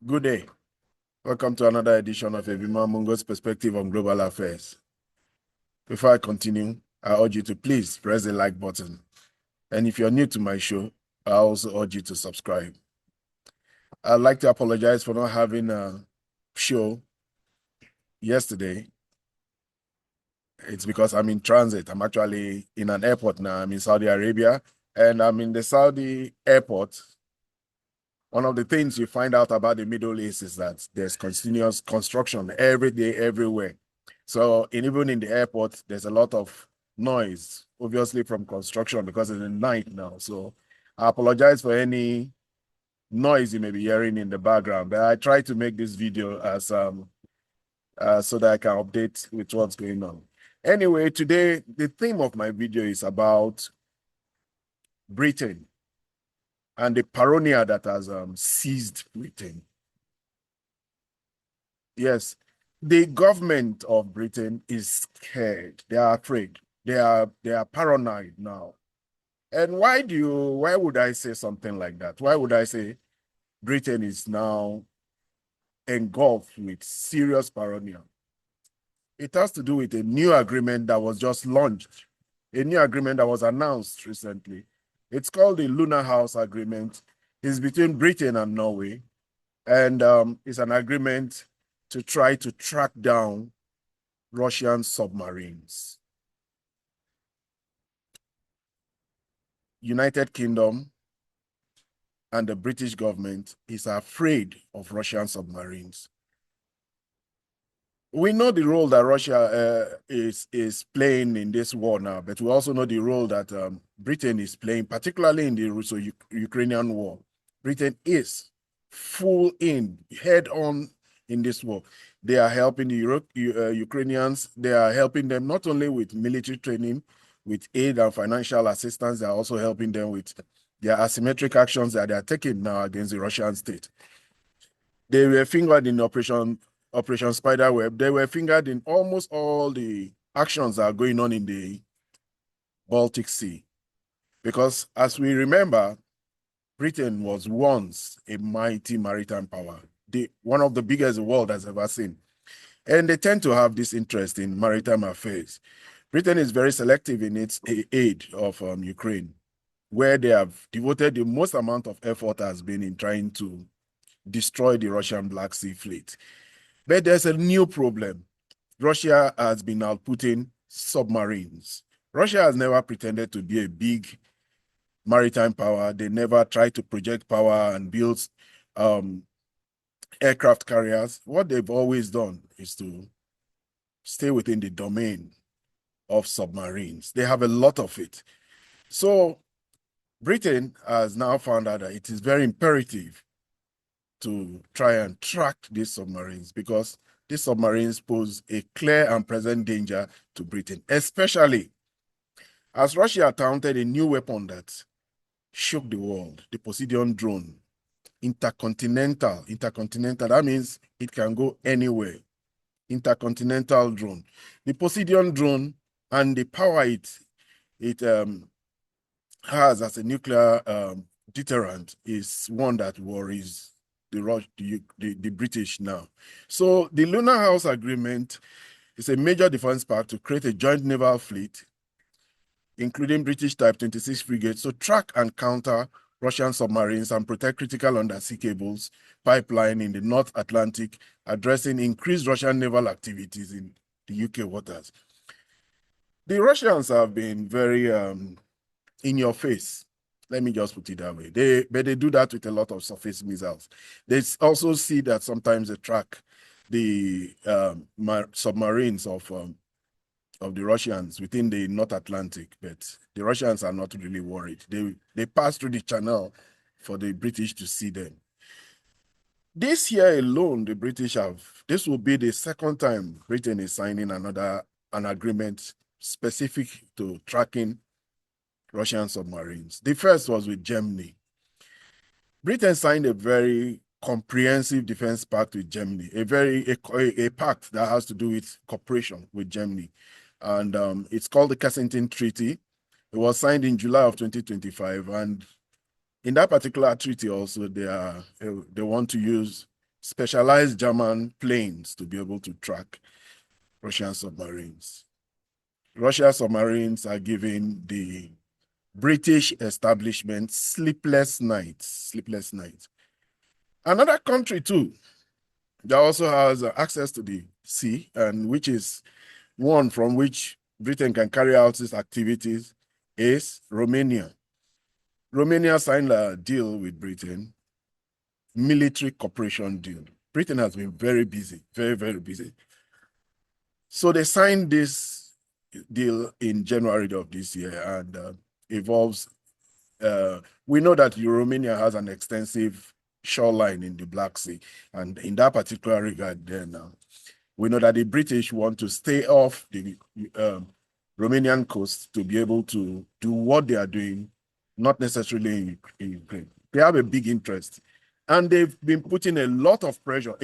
Good day. Welcome to another edition of Ebima Mungo's Perspective on Global Affairs. Before I continue, I urge you to please press the like button. And if you're new to my show, I also urge you to subscribe. I'd like to apologize for not having a show yesterday. It's because I'm in transit. I'm actually in an airport now. I'm in Saudi Arabia, and I'm in the Saudi airport. One of the things you find out about the Middle East is that there's continuous construction every day, everywhere. So even in the airport, there's a lot of noise, obviously from construction because it's the night now. So I apologize for any noise you may be hearing in the background, but I try to make this video as so that I can update with what's going on. Anyway, today, the theme of my video is about Britain and the paranoia that has seized Britain. Yes, the government of Britain is scared. They are afraid. They are paranoid now. And why would I say something like that? Why would I say Britain is now engulfed with serious paranoia? It has to do with a new agreement that was just launched, a new agreement that was announced recently. It's called the Lunar House Agreement. It's between Britain and Norway, and it's an agreement to try to track down Russian submarines. United Kingdom and the British government is afraid of Russian submarines. We know the role that Russia is playing in this war now, but we also know the role that Britain is playing, particularly in the Russo-Ukrainian war. Britain is full in, head on in this war. They are helping the Ukrainians. They are helping them not only with military training, with aid and financial assistance. They are also helping them with their asymmetric actions that they are taking now against the Russian state. They were fingered in Operation Spiderweb. They were fingered in almost all the actions that are going on in the Baltic Sea. Because as we remember, Britain was once a mighty maritime power, one of the biggest the world has ever seen. And they tend to have this interest in maritime affairs. Britain is very selective in its aid of Ukraine, where they have devoted the most amount of effort has been in trying to destroy the Russian Black Sea Fleet. But there's a new problem. Russia has been outputting submarines. Russia has never pretended to be a big maritime power. They never tried to project power and build aircraft carriers. What they've always done is to stay within the domain of submarines. They have a lot of it. So Britain has now found out that it is very imperative to try and track these submarines because these submarines pose a clear and present danger to Britain, especially as Russia attempted a new weapon that shook the world, the Poseidon drone. Intercontinental, that means it can go anywhere. Intercontinental drone. The Poseidon drone and the power it has as a nuclear deterrent is one that worries the British now. So the Lunar House Agreement is a major defense pact to create a joint naval fleet, including British Type 26 frigates, to track and counter Russian submarines and protect critical undersea cables, pipeline in the North Atlantic, addressing increased Russian naval activities in the UK waters. The Russians have been very in your face. Let me just put it that way. But they do that with a lot of surface missiles. They also see that sometimes they track the submarines of the Russians within the North Atlantic, but the Russians are not really worried. They pass through the channel for the British to see them. This year alone, the British this will be the second time Britain is signing an agreement specific to tracking Russian submarines. The first was with Germany. Britain signed a very comprehensive defense pact with Germany, a pact that has to do with cooperation with Germany. And it's called the Kensington Treaty. It was signed in July of 2025. And in that particular treaty also, they want to use specialized German planes to be able to track Russian submarines. Russian submarines are giving the British establishment sleepless nights, sleepless nights. Another country too that also has access to the sea, and which is one from which Britain can carry out its activities, is Romania. Romania signed a deal with Britain, military cooperation deal. Britain has been very busy, very, very busy. So they signed this deal in January of this year, and involves, we know that Romania has an extensive shoreline in the Black Sea, and in that particular regard, then we know that the British want to stay off the Romanian coast to be able to do what they are doing, not necessarily in Ukraine. They have a big interest. And they've been putting a lot of pressure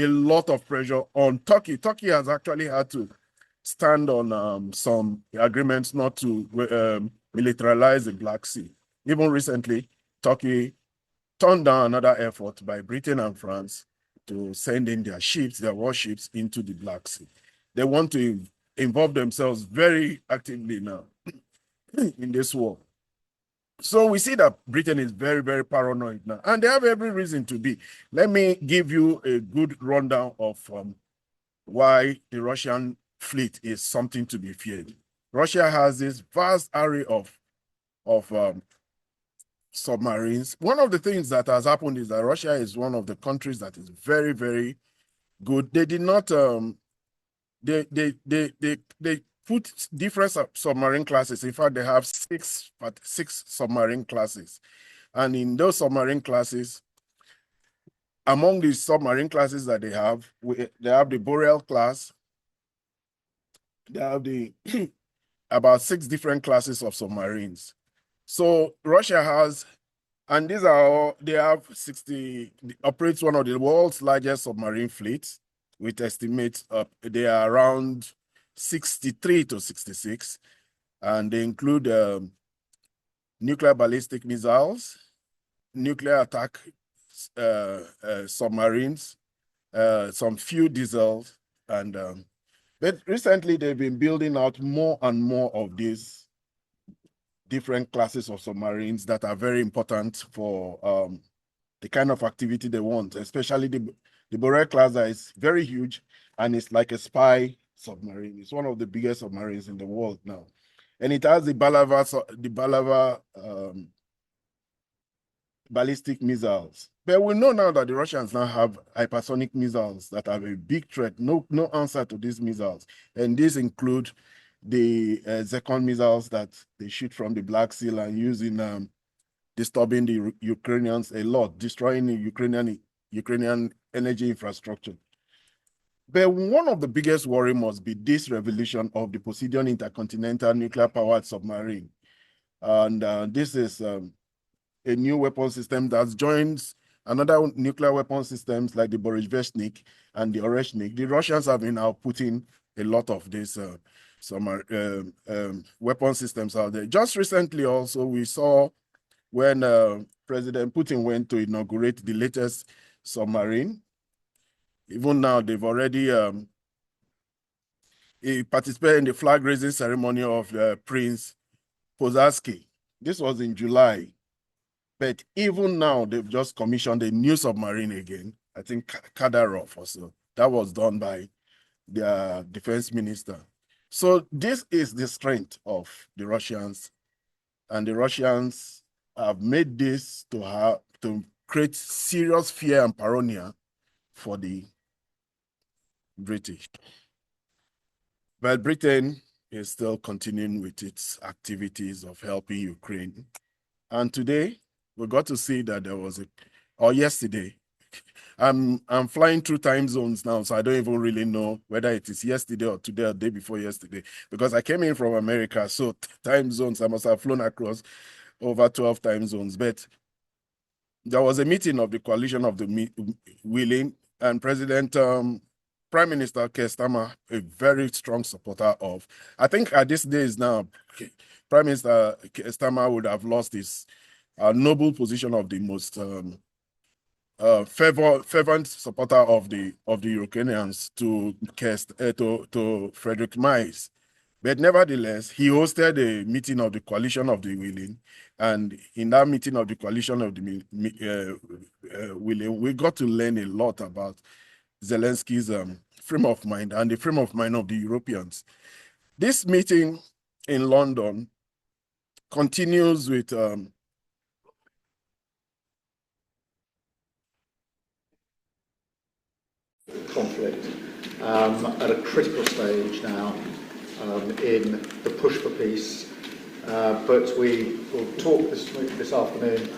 on Turkey. Turkey has actually had to stand on some agreements not to militarize the Black Sea. Even recently, Turkey turned down another effort by Britain and France to send in their ships, their warships, into the Black Sea. They want to involve themselves very actively now in this war. So we see that Britain is very, very paranoid now, and they have every reason to be. Let me give you a good rundown of why the Russian fleet is something to be feared. Russia has this vast array of submarines. One of the things that has happened is that Russia is one of the countries that is very, very good. They did not they put different submarine classes. In fact, they have six submarine classes. And in those submarine classes, among the submarine classes that they have the Boreal class. They have the about 6 different classes of submarines. So Russia has, and these are all, they have 60, operates one of the world's largest submarine fleets, with estimates they are around 63 to 66, and they include nuclear ballistic missiles, nuclear attack submarines, some few diesels, and but recently they've been building out more and more of these different classes of submarines that are very important for the kind of activity they want, especially the Boreal class that is very huge, and it's like a spy submarine. It's one of the biggest submarines in the world now. And it has the Balava ballistic missiles. But we know now that the Russians now have hypersonic missiles that are a big threat. No answer to these missiles. And these include the Zircon missiles that they shoot from the Black Sea and using disturbing the Ukrainians a lot, destroying the Ukrainian energy infrastructure. But one of the biggest worry must be this revolution of the Poseidon intercontinental nuclear-powered submarine. And this is a new weapon system that joins another nuclear weapon systems like the Borisveshnik and the Oreshnik. The Russians have been now putting a lot of these weapon systems out there. Just recently also, we saw when President Putin went to inaugurate the latest submarine. Even now, they've already participated in the flag-raising ceremony of Prince Pozarsky. This was in July. But even now, they've just commissioned a new submarine again. I think Kadarov also. That was done by their defense minister. So this is the strength of the Russians. And the Russians have made this to create serious fear and paranoia for the British. But Britain is still continuing with its activities of helping Ukraine. And today, we got to see that there was yesterday. I'm flying through time zones now, so I don't even really know whether it is yesterday or today or the day before yesterday, because I came in from America, so time zones, I must have flown across over 12 time zones. But there was a meeting of the coalition of the willing, and Prime Minister Keir Starmer, a very strong supporter of. I think at this days now, Prime Minister Keir Starmer would have lost his noble position of the most fervent supporter of the Ukrainians to Frederick Miles. But nevertheless, he hosted a meeting of the coalition of the willing, and in that meeting of the coalition of the willing, we got to learn a lot about Zelensky's frame of mind and the frame of mind of the Europeans. This meeting in London continues with conflict at a critical stage now in the push for peace. But we will talk this afternoon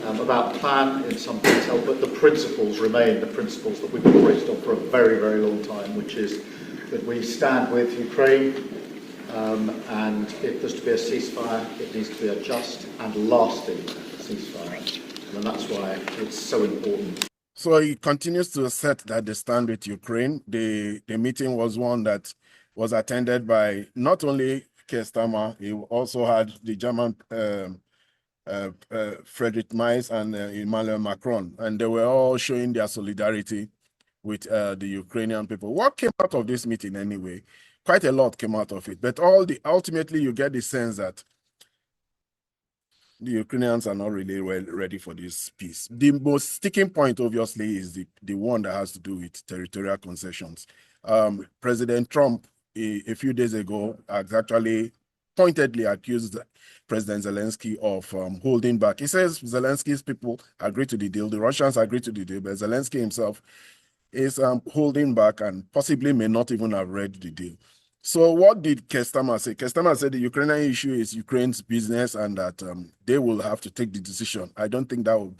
about the plan in some detail, but the principles remain the principles that we've operated on for a very, very long time, which is that we stand with Ukraine, and if there's to be a ceasefire, it needs to be a just and lasting ceasefire. And that's why it's so important. So he continues to assert that they stand with Ukraine. The meeting was one that was attended by not only Keir Starmer, he also had the German Friedrich Merz and Emmanuel Macron, and they were all showing their solidarity with the Ukrainian people. What came out of this meeting anyway? Quite a lot came out of it, but ultimately you get the sense that the Ukrainians are not really ready for this peace. The most sticking point, obviously, is the one that has to do with territorial concessions. President Trump, a few days ago, has actually pointedly accused President Zelensky of holding back. He says Zelensky's people agreed to the deal, the Russians agreed to the deal, but Zelensky himself is holding back and possibly may not even have read the deal. So what did Keir Starmer say? Keir Starmer said the Ukrainian issue is Ukraine's business and that they will have to take the decision. I don't think that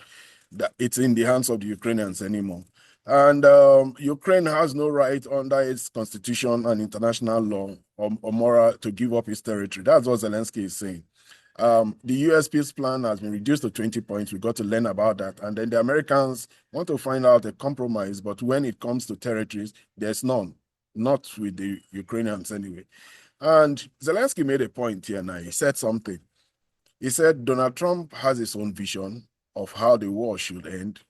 it's in the hands of the Ukrainians anymore. And Ukraine has no right under its constitution and international law or moral to give up its territory. That's what Zelensky is saying. The US peace plan has been reduced to 20 points. We got to learn about that. And then the Americans want to find out a compromise, but when it comes to territories, there's none. Not with the Ukrainians anyway. And Zelensky made a point here now. He said something. He said Donald Trump has his own vision of how the war should end,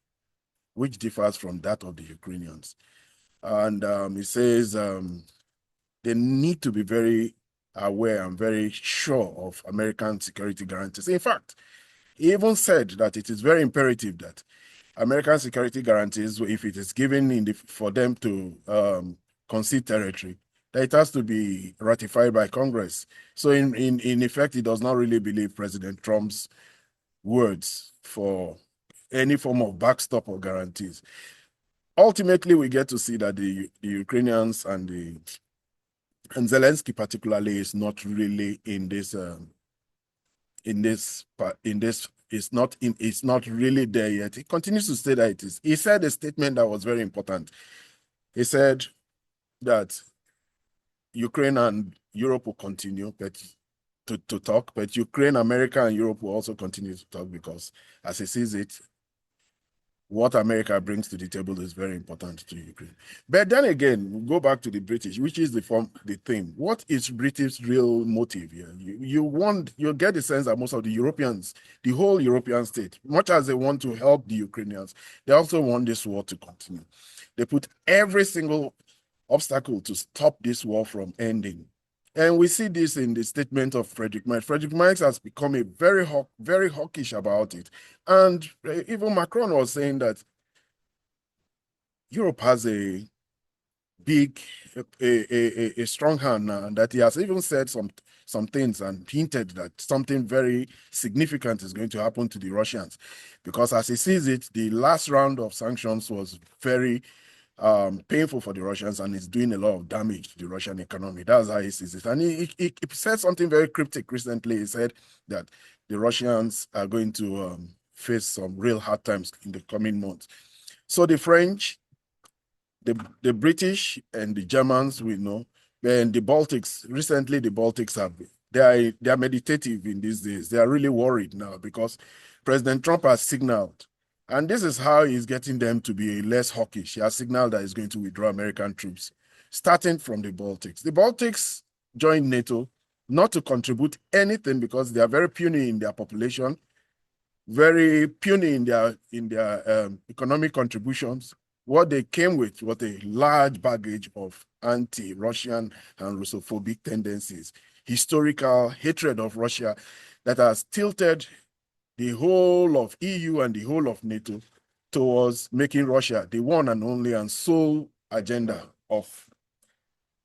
which differs from that of the Ukrainians. And he says they need to be very aware and very sure of American security guarantees. In fact, he even said that it is very imperative that American security guarantees, if it is given for them to concede territory, that it has to be ratified by Congress. So in effect, he does not really believe President Trump's words for any form of backstop or guarantees. Ultimately, we get to see that the Ukrainians and Zelensky particularly is not really it's not really there yet. He continues to say that it is. He said a statement that was very important. He said that Ukraine and Europe will continue to talk, but Ukraine, America, and Europe will also continue to talk because, as he sees it, what America brings to the table is very important to Ukraine. But then again, we go back to the British, which is the theme. What is British real motive here? You get the sense that most of the Europeans, the whole European state, much as they want to help the Ukrainians, they also want this war to continue. They put every single obstacle to stop this war from ending. And we see this in the statement of Frederick Merz. Frederick Merz has become very hawkish about it. And even Macron was saying that Europe has a strong hand now, and that he has even said some things and hinted that something very significant is going to happen to the Russians. Because as he sees it, the last round of sanctions was very painful for the Russians and it's doing a lot of damage to the Russian economy. That's how he sees it. And he said something very cryptic recently. He said that the Russians are going to face some real hard times in the coming months. So the French, the British, and the Germans, we know, and the Baltics, recently the Baltics they are meditative in these days. They are really worried now because President Trump has signaled. And this is how he's getting them to be less hawkish. He has signaled that he's going to withdraw American troops, starting from the Baltics. The Baltics joined NATO not to contribute anything because they are very puny in their population. very puny in their economic contributions. What they came with was a large baggage of anti-Russian and Russophobic tendencies, historical hatred of Russia that has tilted the whole of EU and the whole of NATO towards making Russia the one and only and sole agenda of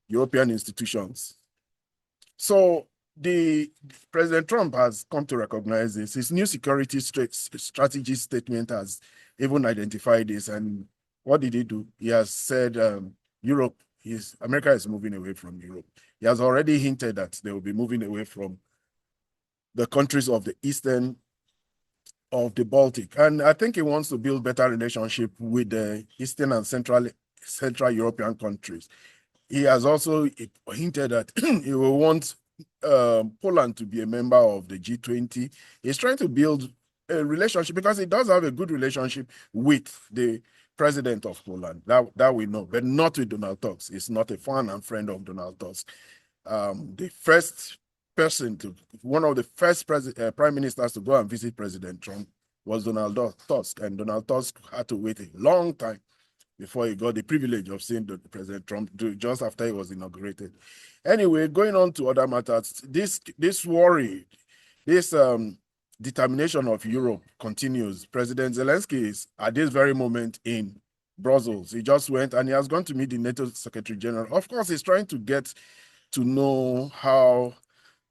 European institutions. So the President Trump has come to recognize this. His new security strategy statement has even identified this. And what did he do? He has said America is moving away from Europe. He has already hinted that they will be moving away from the countries of the eastern of the Baltic. And I think he wants to build better relationship with the Eastern and Central European countries. He has also hinted that he will want Poland to be a member of the G20. He's trying to build a relationship because he does have a good relationship with the president of Poland. That we know, but not with Donald Tusk. He's not a fan and friend of Donald Tusk. The first person one of the first prime ministers to go and visit President Trump was Donald Tusk, and Donald Tusk had to wait a long time before he got the privilege of seeing President Trump just after he was inaugurated. Anyway, going on to other matters, this worry, this determination of Europe continues. President Zelensky is at this very moment in Brussels. He just went and he has gone to meet the NATO Secretary General. Of course, he's trying to get to know how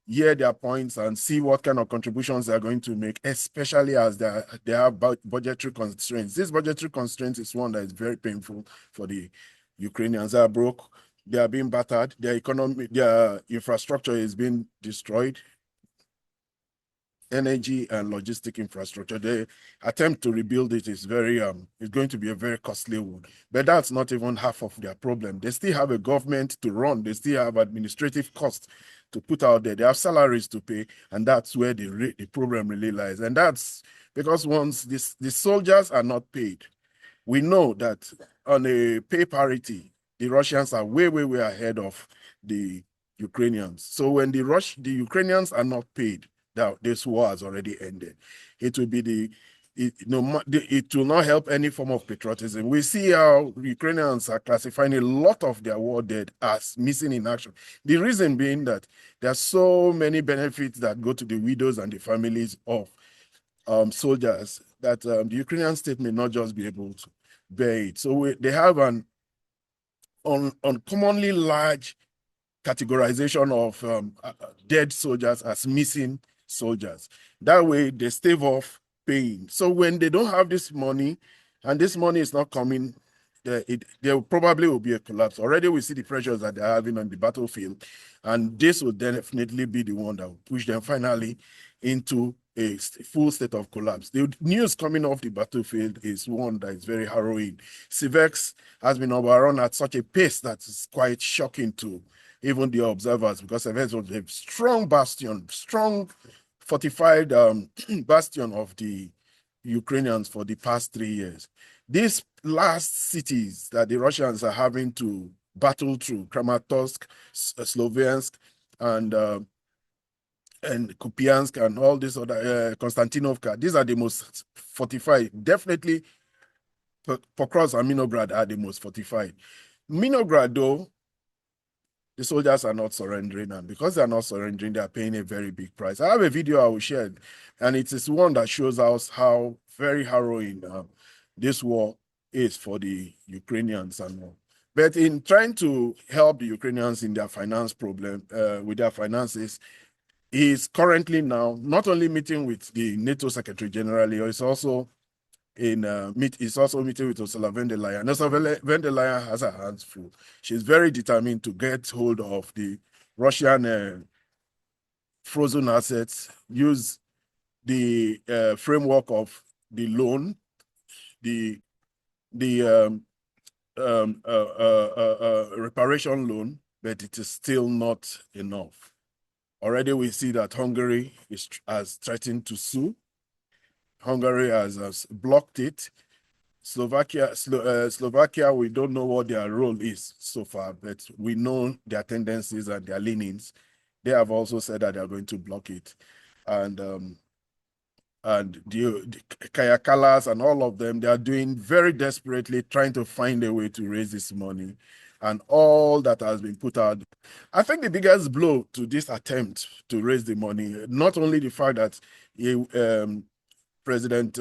hear their points and see what kind of contributions they're going to make, especially as they have budgetary constraints. This budgetary constraint is one that is very painful for the Ukrainians. They are broke, they are being battered, their economy, their infrastructure is being destroyed, energy and logistic infrastructure. The attempt to rebuild it is it's going to be a very costly one. But that's not even half of their problem. They still have a government to run. They still have administrative costs to put out there. They have salaries to pay, and that's where the problem really lies. And that's because once the soldiers are not paid, we know that on a pay parity, the Russians are way, way, way ahead of the Ukrainians. So when the Ukrainians are not paid, that this war has already ended. It will be it will not help any form of patriotism. We see how Ukrainians are classifying a lot of their war dead as missing in action. The reason being that there are so many benefits that go to the widows and the families of soldiers that the Ukrainian state may not just be able to bear it. So they have an uncommonly large categorization of dead soldiers as missing soldiers. That way they stave off paying. So when they don't have this money and this money is not coming, there probably will be a collapse. Already we see the pressures that they're having on the battlefield, and this will definitely be the one that will push them finally into a full state of collapse. The news coming off the battlefield is one that is very harrowing. Civex has been overrun at such a pace that is quite shocking to even the observers, because Civex was a strong bastion, strong fortified bastion of the Ukrainians for the past 3 years. These last cities that the Russians are having to battle through, Kramatorsk, Sloviansk, and Kupiansk, and all these other, Konstantinovka, these are the most fortified. Definitely, Pokrovsk and Mirnograd are the most fortified. Mirnograd, though, the soldiers are not surrendering, and because they are not surrendering, they are paying a very big price. I have a video I will share, and it is one that shows us how very harrowing this war is for the Ukrainians and all. But in trying to help the Ukrainians in their finance problem, with their finances, he is currently now not only meeting with the NATO Secretary General, he's also meeting with Ursula von der Leyen. Ursula von der Leyen has her hands full. She's very determined to get hold of the Russian frozen assets, use the framework of the loan, the reparation loan, but it is still not enough. Already we see that Hungary has threatened to sue. Hungary has blocked it. Slovakia, we don't know what their role is so far, but we know their tendencies and their leanings. They have also said that they are going to block it. And and the Kayakalas and all of them, they are doing very desperately trying to find a way to raise this money and all that has been put out. I think the biggest blow to this attempt to raise the money, not only the fact that President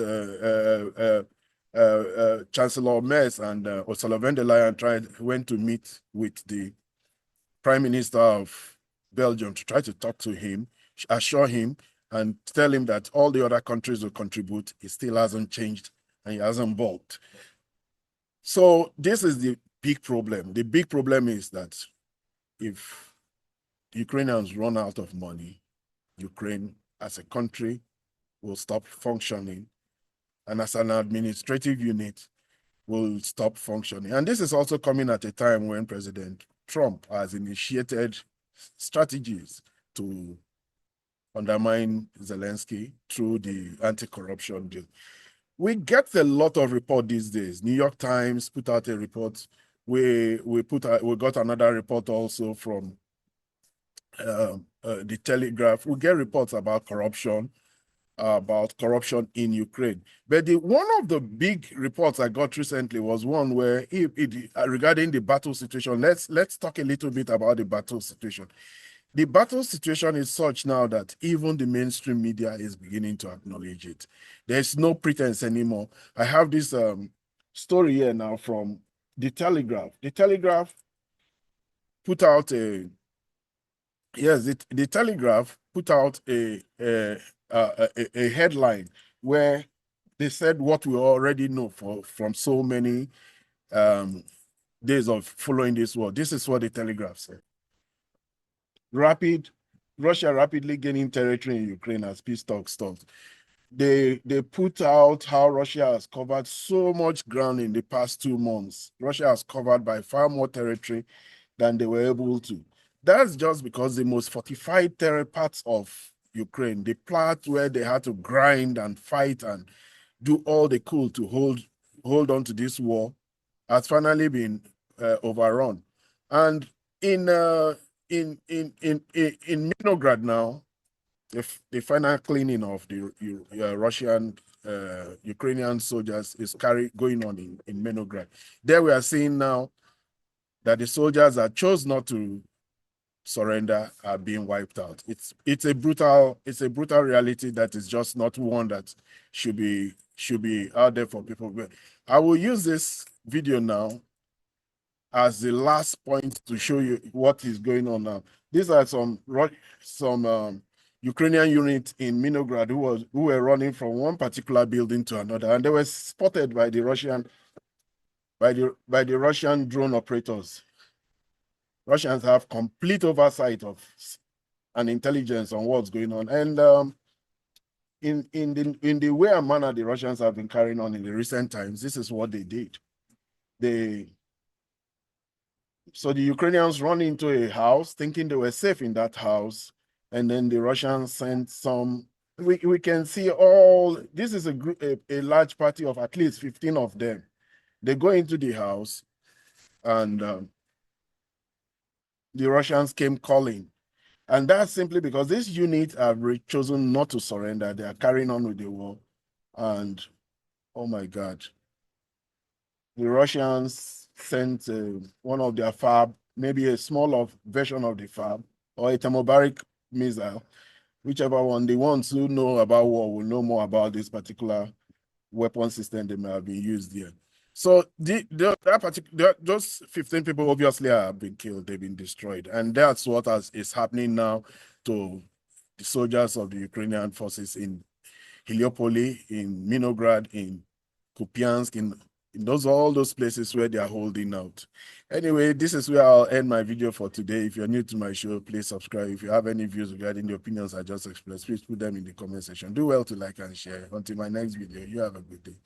Chancellor Merz and Ursula von der Leyen went to meet with the Prime Minister of Belgium to try to talk to him, assure him, and tell him that all the other countries will contribute. It still hasn't changed and he hasn't balked. So this is the big problem. The big problem is that if Ukrainians run out of money, Ukraine as a country will stop functioning, and as an administrative unit will stop functioning. And this is also coming at a time when President Trump has initiated strategies to undermine Zelensky through the anti-corruption deal. We get a lot of report these days. New York Times put out a report. We got another report also from the Telegraph. We get reports about corruption in Ukraine. But one of the big reports I got recently was one where regarding the battle situation. Let's talk a little bit about the battle situation. The battle situation is such now that even the mainstream media is beginning to acknowledge it. There's no pretense anymore. I have this story here now from the Telegraph. The Telegraph put out a headline where they said what we already know from so many days of following this war. This is what the Telegraph said. Russia rapidly gaining territory in Ukraine as peace talks stalled. They put out how Russia has covered so much ground in the past 2 months. Russia has covered by far more territory than they were able to. That's just because the most fortified parts of Ukraine, the part where they had to grind and fight and do all they could to hold on to this war, has finally been overrun. And in Mirnograd now, the final cleaning of the Russian Ukrainian soldiers is going on in Mirnograd. There we are seeing now that the soldiers that chose not to surrender are being wiped out. It's a brutal reality that is just not one that should be out there for people. But I will use this video now as the last point to show you what is going on now. These are some Ukrainian units in Mirnograd who were running from one particular building to another, and they were spotted by the Russian drone operators. Russians have complete oversight of and intelligence on what's going on, and in the way and manner the Russians have been carrying on in the recent times, this is what they did. So the Ukrainians run into a house thinking they were safe in that house, and then the Russians sent some. We can see this is a large party of at least 15 of them. They go into the house, and the Russians came calling. And that's simply because these units have chosen not to surrender. They are carrying on with the war. And oh my God, the Russians sent one of their FAB, maybe a small version of the FAB, or a thermobaric missile, whichever one. The ones who know about war will know more about this particular weapon system that may have been used here. So those 15 people obviously have been killed, they've been destroyed. And that's what is happening now to the soldiers of the Ukrainian forces in Heliopoli, in Mirnograd, in Kupiansk, in all those places where they are holding out. Anyway, this is where I'll end my video for today. If you're new to my show, please subscribe. If you have any views regarding the opinions I just expressed, please put them in the comment section. Do well to like and share. Until my next video, you have a good day.